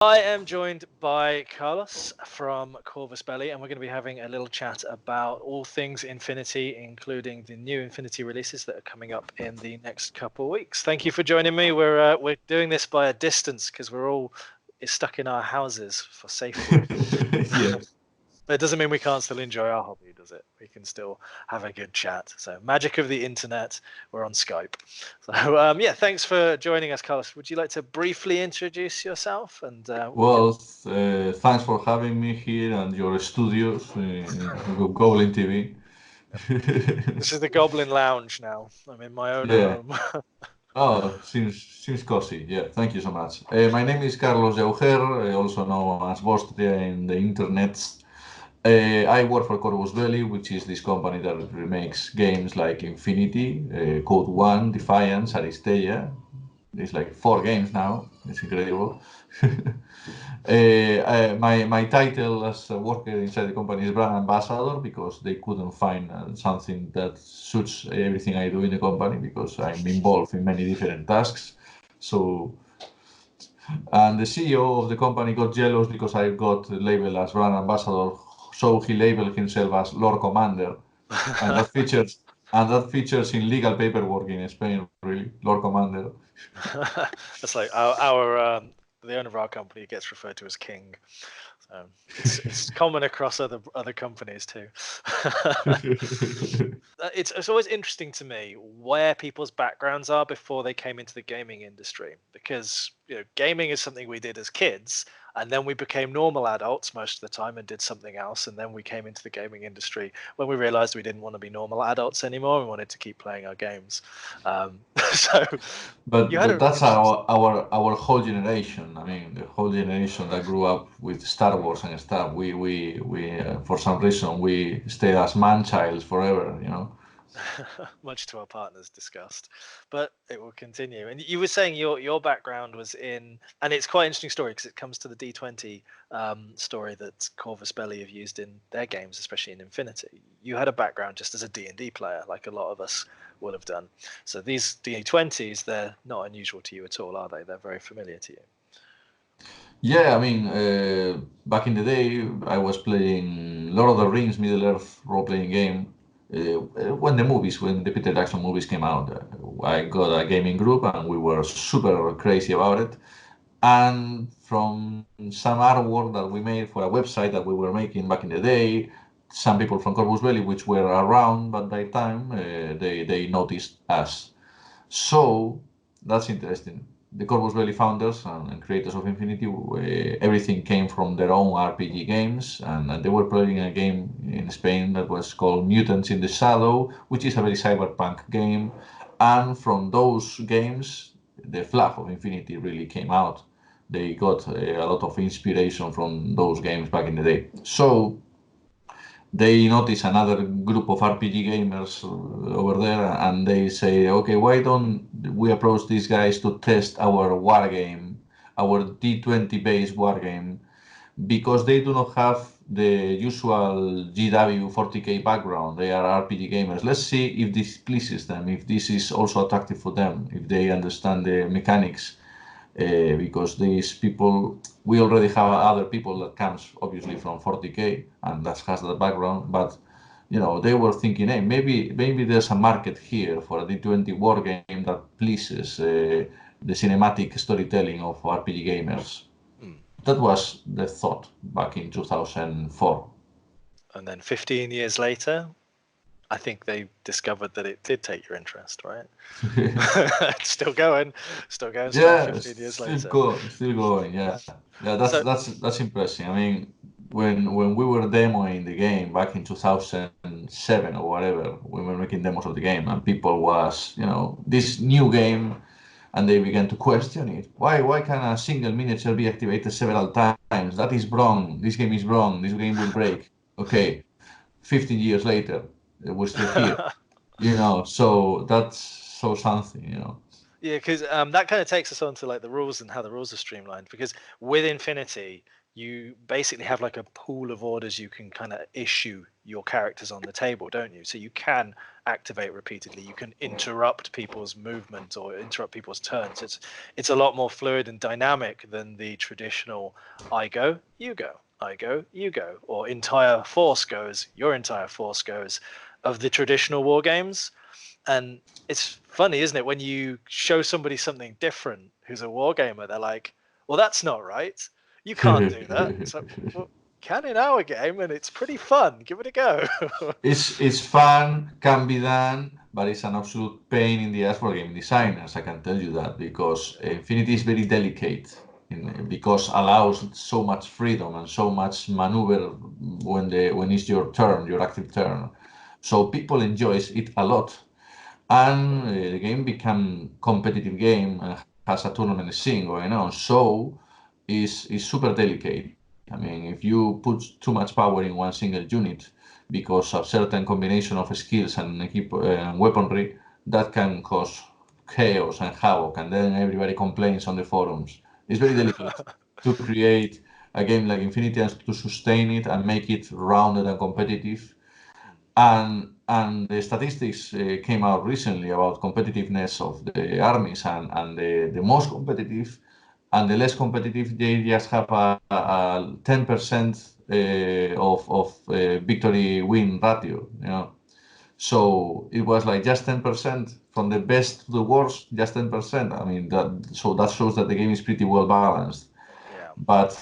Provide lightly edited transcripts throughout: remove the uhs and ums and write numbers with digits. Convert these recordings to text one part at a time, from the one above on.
I am joined by Carlos from Corvus-Belli, and we're going to be having a little chat about all things Infinity, including the new Infinity releases that are coming up in the next couple of weeks. Thank you for joining me. We're doing this by a distance because we're all stuck in our houses for safety. Yeah. But it doesn't mean we can't still enjoy our hobby, does it? We can still have a good chat. So magic of the internet. We're on Skype. So yeah, thanks for joining us, Carlos. Would you like to briefly introduce yourself and we can? Well, thanks for having me here and your studios, Goblin TV. This is the Goblin Lounge now. I'm in my own Yeah. home. Oh, seems cozy. Yeah. Thank you so much. My name is Carlos Jauger, also known as Bostria in the internet. I work for Corvus-Belli, which is this company that remakes games like Infinity, Code One, Defiance, Aristeia. There's like 4 games now. It's incredible. My title as a worker inside the company is brand ambassador because they couldn't find something that suits everything I do in the company because I'm involved in many different tasks. So, and the CEO of the company got jealous because I got labeled as brand ambassador, so he labeled himself as Lord Commander, and that features in legal paperwork in Spain. Really, Lord Commander. That's like our the owner of our company gets referred to as King. So it's common across other companies too. It's always interesting to me where people's backgrounds are before they came into the gaming industry, because gaming is something we did as kids, and then we became normal adults most of the time and did something else, and then we came into the gaming industry when we realized we didn't want to be normal adults anymore. We wanted to keep playing our games. So But you had but an that's interesting. our whole generation. I mean, the whole generation that grew up with Star Wars and stuff. We for some reason we stayed as man-childs forever. Much to our partner's disgust, but it will continue. And you were saying your background was in, and it's quite an interesting story because it comes to the D20 story that Corvus-Belli have used in their games, especially in Infinity. You had a background just as a D&D player, like a lot of us will have done. So these D20s, they're not unusual to you at all, are they? They're very familiar to you. Yeah, I mean, back in the day, I was playing Lord of the Rings Middle Earth role-playing game. When the Peter Jackson movies came out, I got a gaming group and we were super crazy about it. And from some artwork that we made for a website that we were making back in the day, some people from Corvus-Belli, which were around at that time, they noticed us. So that's interesting. The Corvus-Belli founders and creators of Infinity, everything came from their own RPG games, and they were playing a game in Spain that was called Mutants in the Shadow, which is a very cyberpunk game. And from those games, the flag of Infinity really came out. They got a lot of inspiration from those games back in the day. So they notice another group of RPG gamers over there, and they say, okay, why don't we approach these guys to test our war game, our D20 based war game, because they do not have the usual GW 40K background. They are RPG gamers. Let's see if this pleases them, if this is also attractive for them, if they understand the mechanics, because these people, we already have other people that comes obviously from 40K and that has that background, but they were thinking, hey, maybe there's a market here for a D20 war game that pleases the cinematic storytelling of RPG gamers. That was the thought back in 2004. And then 15 years later, I think they discovered that it did take your interest, right? It's still going strong Yeah, 15 years later. still going. Yeah, yeah. That's So, that's that's impressive. I mean, when we were demoing the game back in 2007 or whatever, we were making demos of the game, and people was this new game, and they began to question it. Why can a single miniature be activated several times? That is wrong. This game is wrong. This game will break. Okay, 15 years later, we're still here. So that's so something. Yeah, because that kind of takes us on to like the rules and how the rules are streamlined. Because with Infinity, you basically have like a pool of orders you can kind of issue your characters on the table, don't you? So you can activate repeatedly. You can interrupt people's movement or interrupt people's turns. It's a lot more fluid and dynamic than the traditional I go, you go, I go, you go, or entire force goes, your entire force goes of the traditional war games. And it's funny, isn't it, when you show somebody something different who's a wargamer, they're like, well, that's not right. You can't do that. It's like, well, can in our game, and it's pretty fun. Give it a go. It's fun, can be done, but it's an absolute pain in the ass for game designers. I can tell you that because Infinity is very delicate, because allows so much freedom and so much maneuver when it's your turn, your active turn. So people enjoys it a lot, and the game become competitive game and has a tournament scene going on. So is super delicate. I mean, if you put too much power in one single unit because of certain combination of skills and weaponry, that can cause chaos and havoc, and then everybody complains on the forums. It's very delicate to create a game like Infinity and to sustain it and make it rounded and competitive. And the statistics came out recently about competitiveness of the armies, and the most competitive and the less competitive, they just have a 10% of victory win ratio, you know. So it was like just 10% from the best to the worst, just 10%. I mean, that shows that the game is pretty well balanced. Yeah, But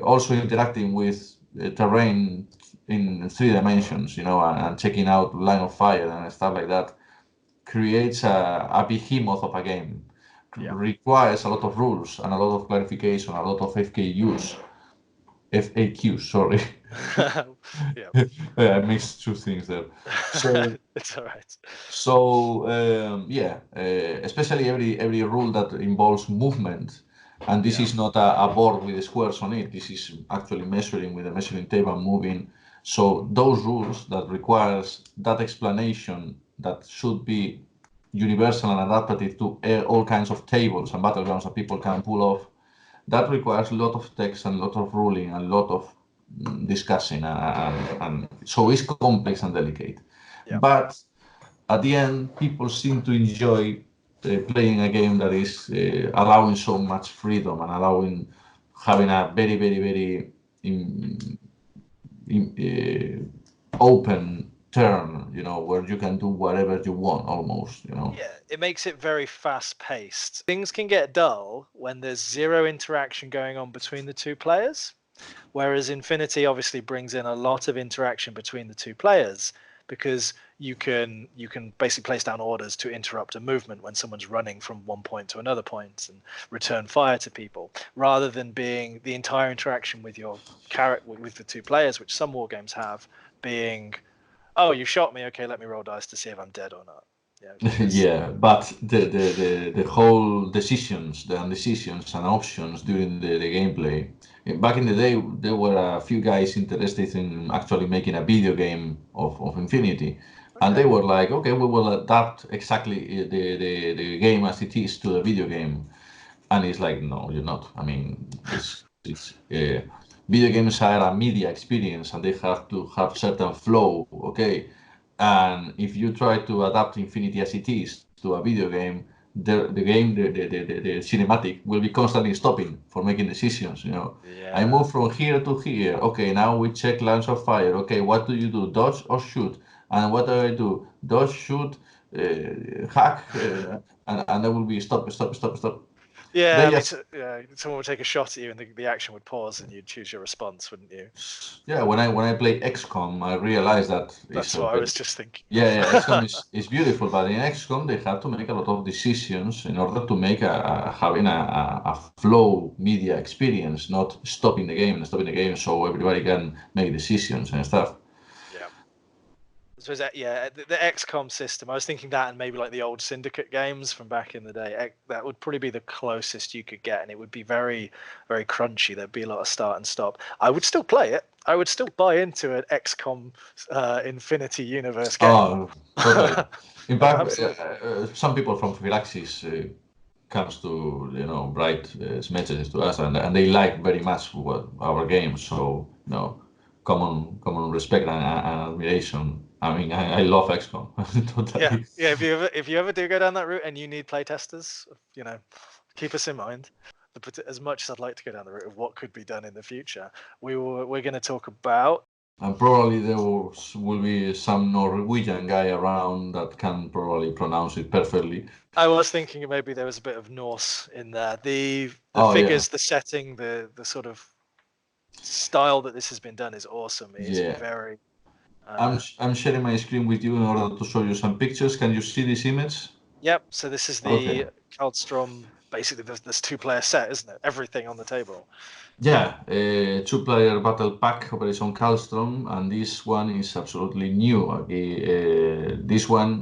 also interacting with terrain in 3 dimensions, you know, and checking out line of fire and stuff like that creates a behemoth of a game. yeah. Requires a lot of rules and a lot of clarification, a lot of FAQs, sorry. Yeah. I mixed two things there. So It's all right. yeah, especially every rule that involves movement, and this Yeah. is not a board with squares on it. This is actually measuring with a measuring tape and moving. So those rules that requires that explanation that should be universal and adaptive to all kinds of tables and battlegrounds that people can pull off. That requires a lot of text and a lot of ruling and a lot of discussing, and so it's complex and delicate. Yeah. But at the end, people seem to enjoy playing a game that is allowing so much freedom and allowing having a very, very, very in, open turn, you know, where you can do whatever you want almost, you know. Yeah, it makes it very fast paced. Things can get dull when there's zero interaction going on between the two players, whereas Infinity obviously brings in a lot of interaction between the two players because you can basically place down orders to interrupt a movement when someone's running from one point to another point and return fire to people, rather than being the entire interaction with your character with the two players, which some war games have, being, oh, you shot me, okay, let me roll dice to see if I'm dead or not. Yeah, because Yeah, but the whole decisions, the decisions and options during the gameplay. Back in the day, there were a few guys interested in actually making a video game of Infinity, and they okay. were like, okay, we will adapt exactly the game as it is to the video game. And it's like, no, you're not. I mean, it's video games are a media experience, and they have to have certain flow, okay? And if you try to adapt Infinity as it is to a video game, the game, the cinematic will be constantly stopping for making decisions. You know, I Yeah. move from here to here. Okay, now we check lines of fire. Okay, what do you do? Dodge or shoot? And what do I do? Dodge, shoot, hack, and there will be stop, stop, stop, stop. Yeah, They I mean, just yeah, someone would take a shot at you and the action would pause and you'd choose your response, wouldn't you? yeah. When I play XCOM, I realized that it's That's a what I very was just thinking yeah, yeah, XCOM of. is beautiful, but in XCOM they have to make a lot of decisions in order to make having a flow media experience, not stopping the game so everybody can make decisions and stuff. Yeah. suppose that, yeah, the XCOM system. I was thinking that, and maybe like the old Syndicate games from back in the day. That would probably be the closest you could get, and it would be very, very crunchy. There'd be a lot of start and stop. I would still play it. I would still buy into an XCOM Infinity Universe game. Oh, totally. In fact, Absolutely. some people from Firaxis comes to write messages to us, and they like very much what our games. So common respect and admiration. I mean, I love XCOM Yeah, totally. yeah. If you ever do go down that route and you need playtesters, keep us in mind. As much as I'd like to go down the route of what could be done in the future, we're going to talk about. And probably there will be some Norwegian guy around that can probably pronounce it perfectly. I was thinking maybe there was a bit of Norse in there. The Oh, figures, yeah. the setting, the sort of style that this has been done is awesome. It's Yeah. very. I'm sharing my screen with you in order to show you some pictures. Can you see this image? Yep. So this is Okay. the Kaldstrom. Basically, this two-player set, isn't it? Everything on the table. Yeah, two-player battle pack Operation Kaldstrom, and this one is absolutely new. This one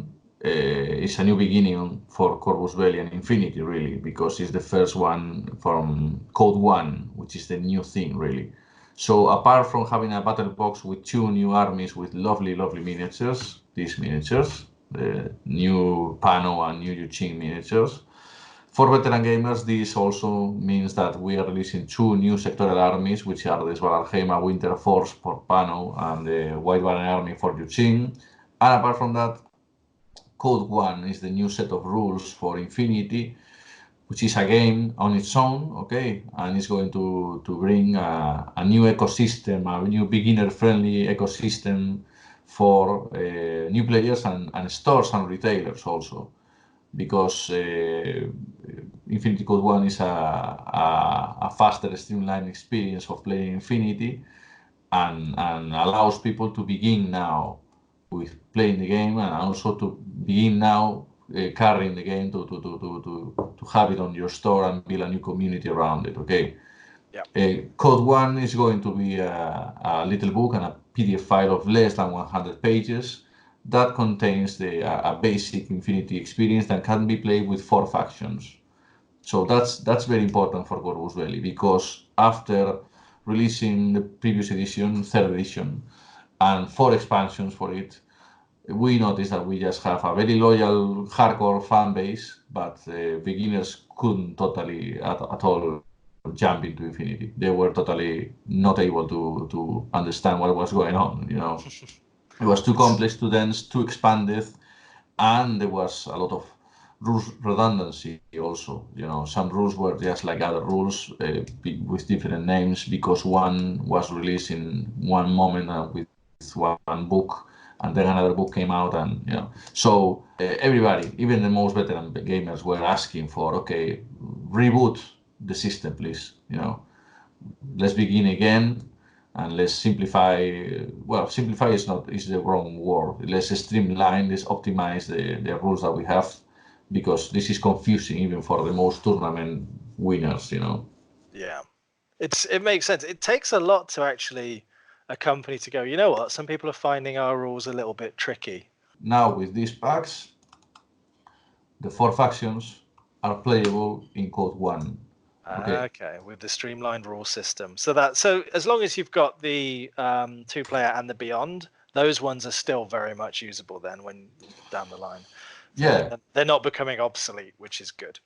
is a new beginning for Corvus-Belli and Infinity, really, because it's the first one from Code 1, which is the new thing, really. So apart from having a battle box with two new armies with lovely, lovely miniatures, these miniatures, the new Pano and new Yuching miniatures, for veteran gamers, this also means that we are releasing two new sectoral armies, which are the Svalarheima Winter Force for Pano and the White Baron Army for Yuching. And apart from that, Code 1 is the new set of rules for Infinity, which is a game on its own, okay, and it's going to bring a new ecosystem, a new beginner-friendly ecosystem for new players and stores and retailers also, because Infinity Code 1 is a faster, streamlined experience of playing Infinity, and allows people to begin now with playing the game, and also to begin now carrying the game to have it on your store and build a new community around it. Okay. Yeah. Code 1 is going to be a little book and a PDF file of less than 100 pages that contains a basic Infinity experience that can be played with 4 factions. So that's very important for Corvus-Belli, because after releasing the previous edition, third edition, and 4 expansions for it, we noticed that we just have a very loyal, hardcore fan base, but beginners couldn't totally at all jump into Infinity. They were totally not able to understand what was going on. It was too complex, too dense, too expanded, and there was a lot of rules redundancy also. Some rules were just like other rules with different names, because one was released in one moment with one book, and then another book came out, and so everybody, even the most veteran gamers, were asking for, okay, reboot the system, please. Let's begin again, and let's simplify. Well, simplify is the wrong word. Let's streamline, let's optimize the rules that we have, because this is confusing even for the most tournament winners. Yeah. It makes sense. It takes a lot to actually a company to go, you know what, some people are finding our rules a little bit tricky. Now with these packs, the 4 factions are playable in Code 1. Okay, with the streamlined rule system. So as long as you've got the 2-player and the Beyond, those ones are still very much usable then when down the line. Yeah. They're not becoming obsolete, which is good.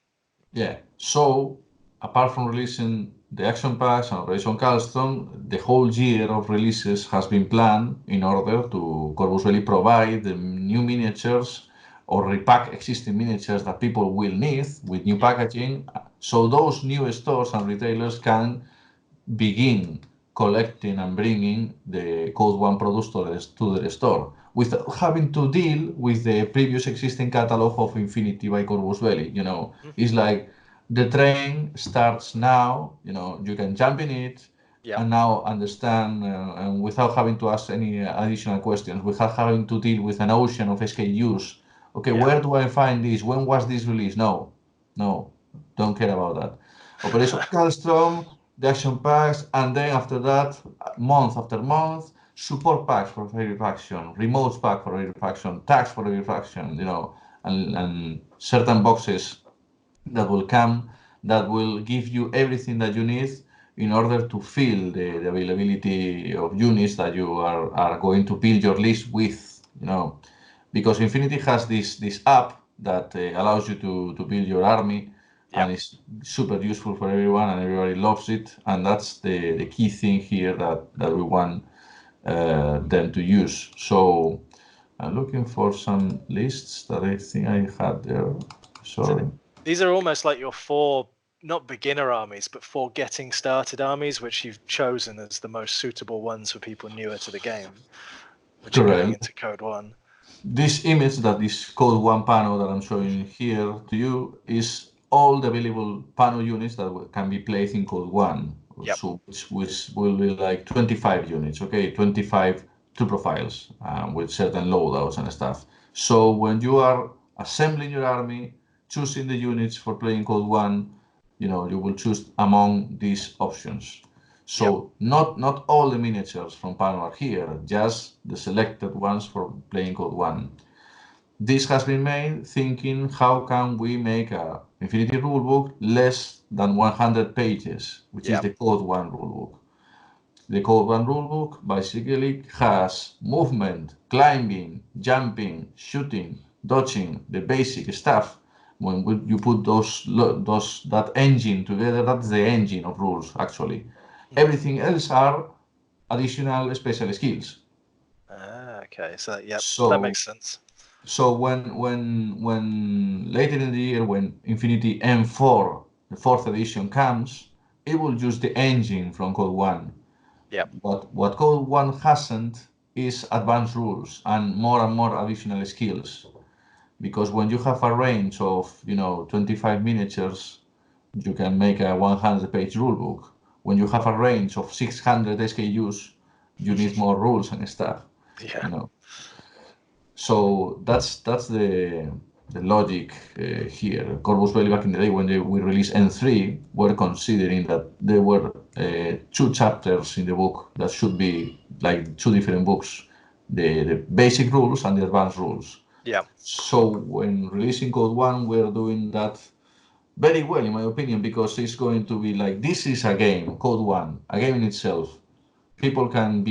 Yeah. So apart from releasing the action packs and Operation Kaldstrom, the whole year of releases has been planned in order to Corvus-Belli provide the new miniatures or repack existing miniatures that people will need with new packaging, so those new stores and retailers can begin collecting and bringing the Code 1 products to the store without having to deal with the previous existing catalog of Infinity by Corvus-Belli. It's like the train starts now, you can jump in it, Yeah. and now understand, and without having to ask any additional questions, without having to deal with an ocean of SKUs. Okay, Yeah. where do I find this? When was this released? No, don't care about that. Operation Kaldstrom, the action packs, and then after that, month after month, support packs for every faction, remotes pack for every faction, tags for every faction, and certain boxes that will come that will give you everything that you need in order to fill the availability of units that you are going to build your list with, because Infinity has this app that allows you to build your army, Yep. and it's super useful for everyone and everybody loves it, and that's the key thing here that we want them to use. So I'm looking for some lists that I think I had there. So Sorry. these are almost like your 4, not beginner armies, but 4 getting started armies, which you've chosen as the most suitable ones for people newer to the game, which are going Correct. into Code 1. This image that is code 1 panel that I'm showing here to you is all the available panel units that can be placed in code 1. Yep. So which will be like 25 units, okay, 25 two profiles with certain loadouts and stuff. So when you are assembling your army, choosing the units for playing code 1, you will choose among these options. So not all the miniatures from panel are here, just the selected ones for playing code 1. This has been made thinking how can we make a Infinity rulebook less than 100 pages, which is Yep. the code 1 rulebook. The code 1 rulebook basically has movement, climbing, jumping, shooting, dodging, the basic stuff. When you put that engine together, that's the engine of rules actually. Everything else are additional special skills. Okay. So yep, that So makes sense. so when later in the year when Infinity M4, the fourth edition comes, it will use the engine from Code 1. Yep. But what Code 1 hasn't is advanced rules and more additional skills. Because when you have a range of 25 miniatures, you can make a 100-page rulebook. When you have a range of 600 SKUs, you need more rules and stuff. Yeah. You know. So that's the logic here. Corvus-Belli back in the day when we released N3 were considering that there were 2 chapters in the book that should be like 2 different books, the basic rules and the advanced rules. Yeah. So when releasing Code 1, we're doing that very well, in my opinion, because it's going to be like this is a game, Code 1, a game in itself. People can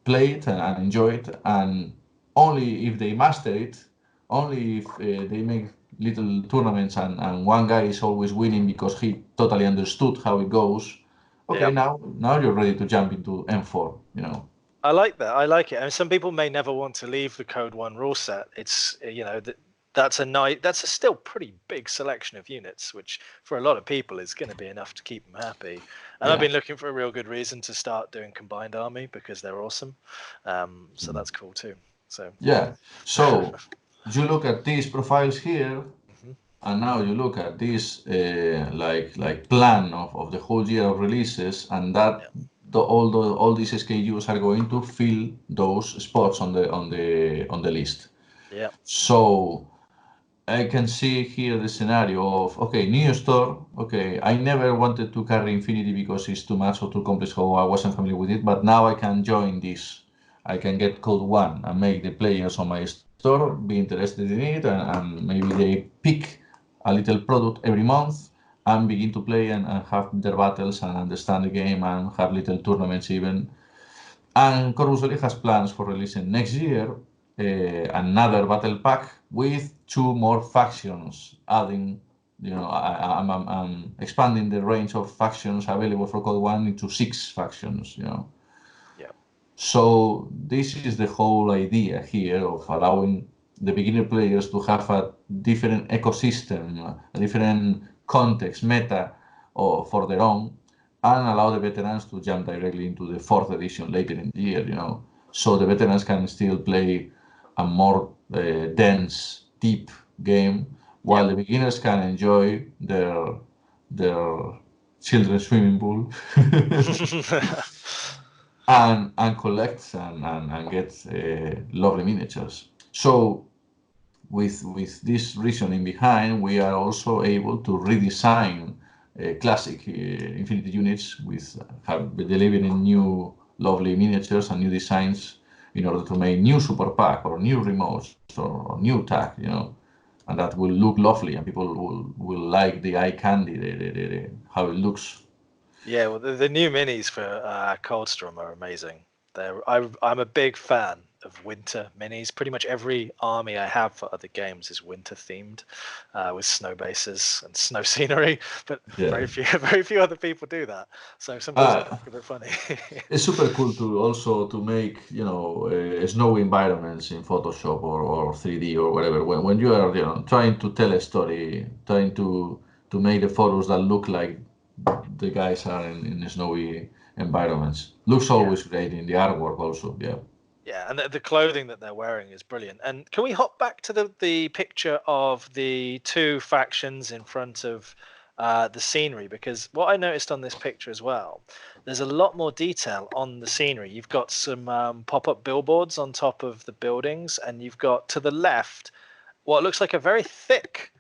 play it and enjoy it, and only if they master it, only if they make little tournaments and one guy is always winning because he totally understood how it goes. Okay, Yeah. now you're ready to jump into M4. I like that. I like it. And some people may never want to leave the Code 1 rule set. It's that's a still pretty big selection of units, which for a lot of people is going to be enough to keep them happy. And I've Yeah, been looking for a real good reason to start doing combined army because they're awesome. So that's cool too. So yeah. So you look at these profiles here, mhm. and now you look at this like plan of the whole year of releases, and that all these SKUs are going to fill those spots on the list. Yeah. So I can see here the scenario of okay, new store. Okay, I never wanted to carry Infinity because it's too much or too complex, so I wasn't familiar with it. But now I can join this. I can get code 1 and make the players on my store be interested in it, and maybe they pick a little product every month and begin to play and have their battles and understand the game and have little tournaments even. And Corvus-Belli has plans for releasing next year another battle pack with 2 more factions, adding, I'm expanding the range of factions available for Code 1 into 6 factions. Yeah. So this is the whole idea here of allowing the beginner players to have a different ecosystem, a different context, meta, for their own, and allow the veterans to jump directly into the 4th edition later in the year. So the veterans can still play a more dense, deep game, while Yeah. the beginners can enjoy their children's swimming pool. and collect and get lovely miniatures. So with this reasoning behind, we are also able to redesign classic Infinity units with delivering new lovely miniatures and new designs in order to make new super pack or new remotes or new tag, and that will look lovely and people will like the eye candy, how it looks. Yeah, well, the new minis for Kaldstrom are amazing. I'm a big fan of winter minis. Pretty much every army I have for other games is winter themed, with snow bases and snow scenery. But Yeah. very few other people do that. So sometimes I think a bit funny. It's super cool to also to make snowy environments in Photoshop or 3D or whatever. When you are trying to tell a story, trying to make the photos that look like the guys are in snowy environments. Looks always great in the artwork also. Yeah. Yeah, and the clothing that they're wearing is brilliant. And can we hop back to the picture of the two factions in front of the scenery? Because what I noticed on this picture as well, there's a lot more detail on the scenery. You've got some pop-up billboards on top of the buildings, and you've got to the left what looks like a very thick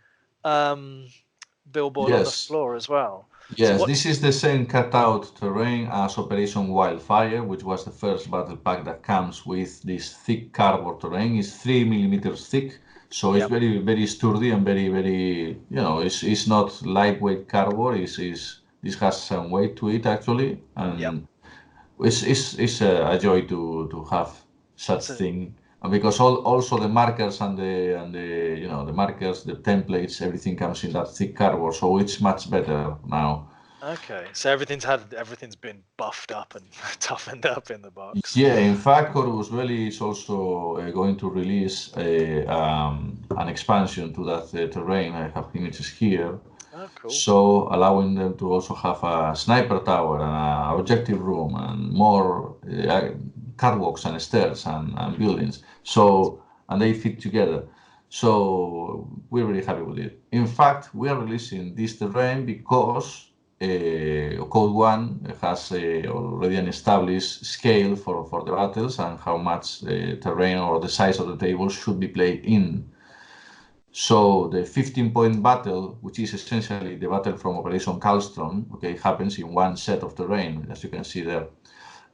billboard on the Yes. floor as well. So Yes, this is the same cutout terrain as Operation Wildfire, which was the first battle pack that comes with this thick cardboard terrain. It's 3 millimeters thick, so it's very, very sturdy and very, very, it's not lightweight cardboard. This has some weight to it actually, and it's a joy to have such thing. And because also the markers and the markers, the templates, everything comes in that thick cardboard, so it's much better now. Okay, so everything's been buffed up and toughened up in the box. Yeah, in fact, Corvus-Belli is also going to release an expansion to that terrain. I have images here. Oh, cool. So allowing them to also have a sniper tower and an objective room and more catwalks and stairs and buildings. So, and they fit together. So we're really happy with it. In fact, we are releasing this terrain because Code 1 has already an established scale for the battles and how much terrain or the size of the table should be played in. So the 15-point battle, which is essentially the battle from Operation Kaldstrom, happens in one set of terrain, as you can see there.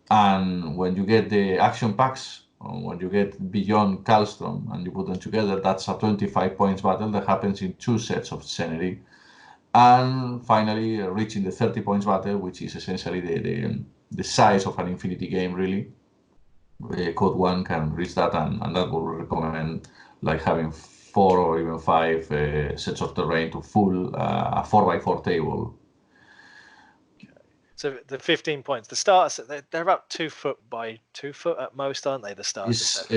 And when you get the action packs, or when you get beyond Kaldstrom and you put them together, that's a 25 points battle that happens in two sets of scenery. And finally, reaching the 30 points battle, which is essentially the size of an infinity game, really. Code 1 can reach that, and that will recommend like having 4 or even 5 sets of terrain to full a 4x4 table. So the 15 points, the starter, they're about 2 foot by 2 foot at most, aren't they? The starter set.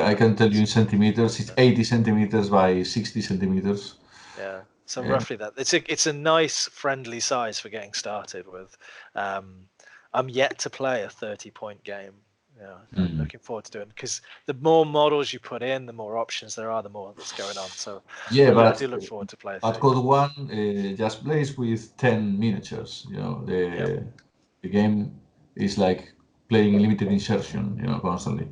I can tell you in centimeters, it's 80 centimeters by 60 centimeters. Yeah, so roughly that. It's a nice, friendly size for getting started with. I'm yet to play a 30-point game. Yeah, I'm looking forward to doing it because the more models you put in, the more options there are, the more that's going on. So yeah, I do look forward to playing. But Code 1 just plays with 10 miniatures. The game is like playing limited insertion, constantly.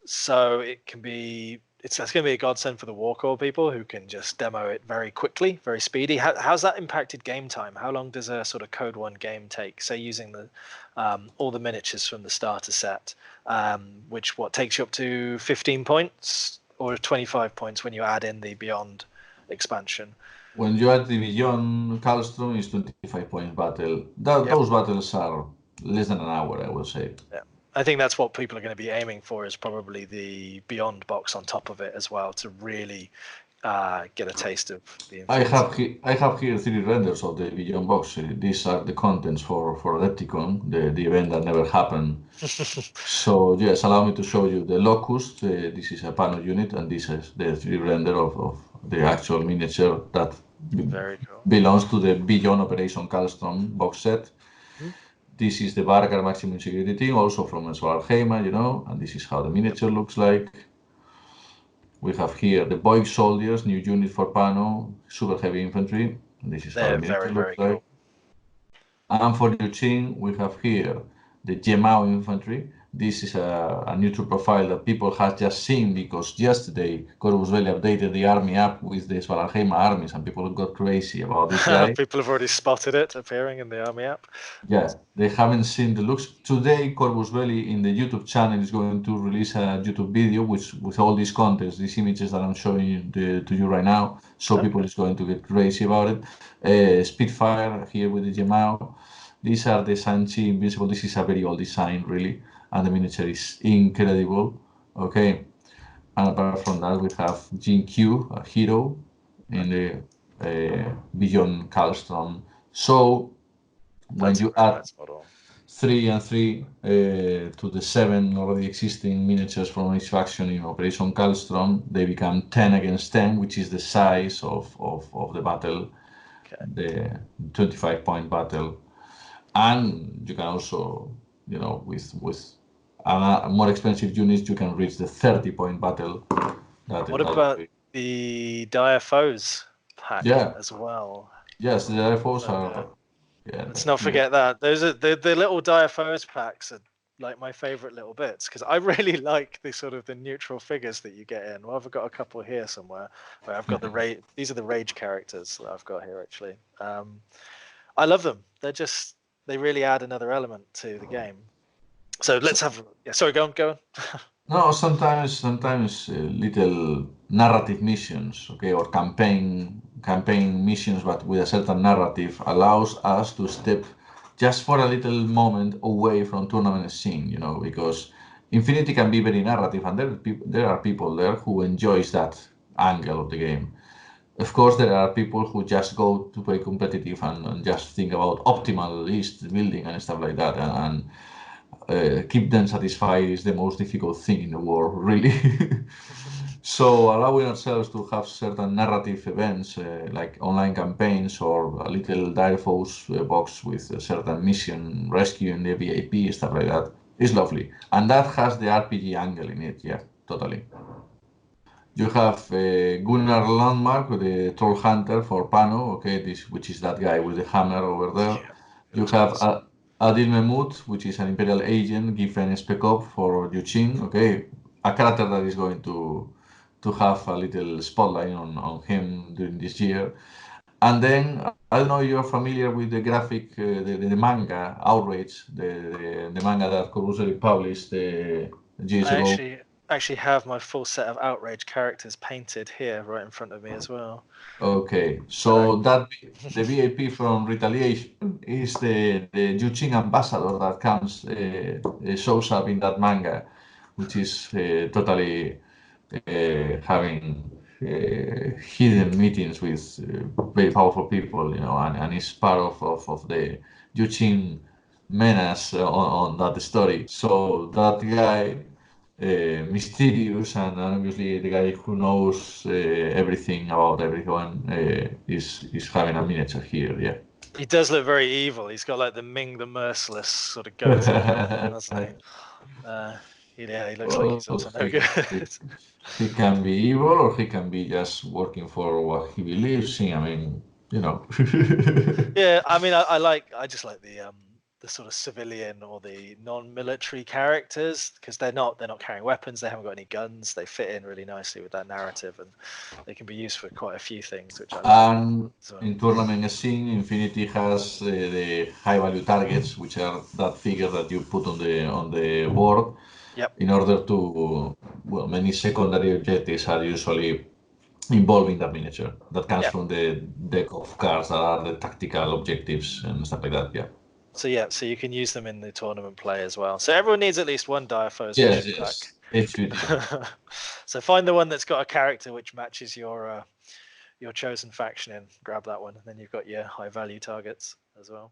So that's going to be a godsend for the Warcore people who can just demo it very quickly, very speedy. How's that impacted game time? How long does a sort of Code 1 game take? Say using all the miniatures from the starter set, which takes you up to 15 points or 25 points when you add in the Beyond expansion. When you add the Beyond Kaldstrom, is 25 points battle. Those battles are less than an hour, I will say. Yeah. I think that's what people are going to be aiming for, is probably the Beyond box on top of it as well, to really get a taste of the Infinity. I have here 3 renders of the Beyond box. These are the contents for Adepticon, the event that never happened. So yes, allow me to show you the Locust. This is a panel unit, and this is the 3 render of the actual miniature that belongs to the Beyond Operation Kaldstrom box set. This is the Vargar Maximum Security team, also from Svaralheima, and this is how the miniature looks like. We have here the Boy Soldiers, new unit for Pano, super heavy infantry. And this is how the miniature looks like. And for Yuqing, we have here the Jemao infantry. this is a neutral profile that people have just seen because yesterday Corvus-Belli updated the army app with the Svartalfheim armies, and people got crazy about this guy. People have already spotted it appearing in the army app. Yeah, they haven't seen the looks. Today, Corvus-Belli in the YouTube channel is going to release a YouTube video with all these contents, these images that I'm showing to you right now. So people is going to get crazy about it. Spitfire here with the Gemao. These are the Sanchi Invincible. This is a very old design, really, and the miniature is incredible. Okay, and apart from that, we have Jin Q, a hero, in the Beyond Kaldstrom. So when That's a you very add nice model. 3 and 3 to the 7 already existing miniatures from each faction in Operation Kaldstrom, they become 10 against 10, which is the size of the battle, Okay. the 25-point battle. And you can also, with more expensive units, you can reach the 30-point battle. What about the Dire Foes pack as well? Yes, the rifles So are. Yeah, let's not forget that. Those are the little Dire Foes packs are like my favorite little bits because I really like the sort of the neutral figures that you get in. Well, I've got a couple here somewhere where I've got the rage. These are the rage characters that I've got here actually. I love them. They really add another element to the game. So let's have. Yeah, sorry, go on. No, sometimes little narrative missions, okay, or campaign missions, but with a certain narrative allows us to step just for a little moment away from tournament scene, because Infinity can be very narrative, and there are people there who enjoys that angle of the game. Of course, there are people who just go to play competitive and just think about optimal list building and stuff like that, and keep them satisfied is the most difficult thing in the world, really. So allowing ourselves to have certain narrative events like online campaigns or a little Dire Foes box with a certain mission, rescue in the VIP, stuff like that, is lovely. And that has the RPG angle in it, yeah, totally. You have Gunnar Landmark, the Troll Hunter for Pano, okay, which is that guy with the hammer over there. Yeah, You looks have awesome. Adil Mehmood, which is an Imperial agent given Spec Op for Yuqing, okay, a character that is going to have a little spotlight on him during this year. And then I don't know if you're familiar with the graphic, the manga Outrage, the manga that Corvus-Belli published years I ago. actually have my full set of outrage characters painted here right in front of me as well. Okay, But so that the VIP from Retaliation is the Yuqing ambassador that comes shows up in that manga, which is totally having hidden meetings with very powerful people, and is part of the Yuqing menace on that story. So that guy, mysterious and obviously the guy who knows everything about everyone, is having a miniature here. Yeah. he does look very evil. He's got like the Ming the Merciless sort of goatee going on, doesn't he? Yeah, he looks like Well, he's up to no good. he can be evil or he can be just working for what he believes in. I mean, you know. Yeah, I mean, I just like the sort of civilian or the non-military characters because they're not carrying weapons, they haven't got any guns, they fit in really nicely with that narrative, and they can be used for quite a few things, which I like And as well. in tournament scene, Infinity has the high value targets, which are that figure that you put on the board Yep. in order to, well, many secondary objectives are usually involving that miniature. That comes Yeah. from the deck of cards that are the tactical objectives and stuff like that. Yeah. So you can use them in the tournament play as well. So everyone needs at least one Direfoes Yes, mission pack. yes. HVT. So find the one that's got a character which matches your chosen faction and grab that one, and then you've got your high value targets as well.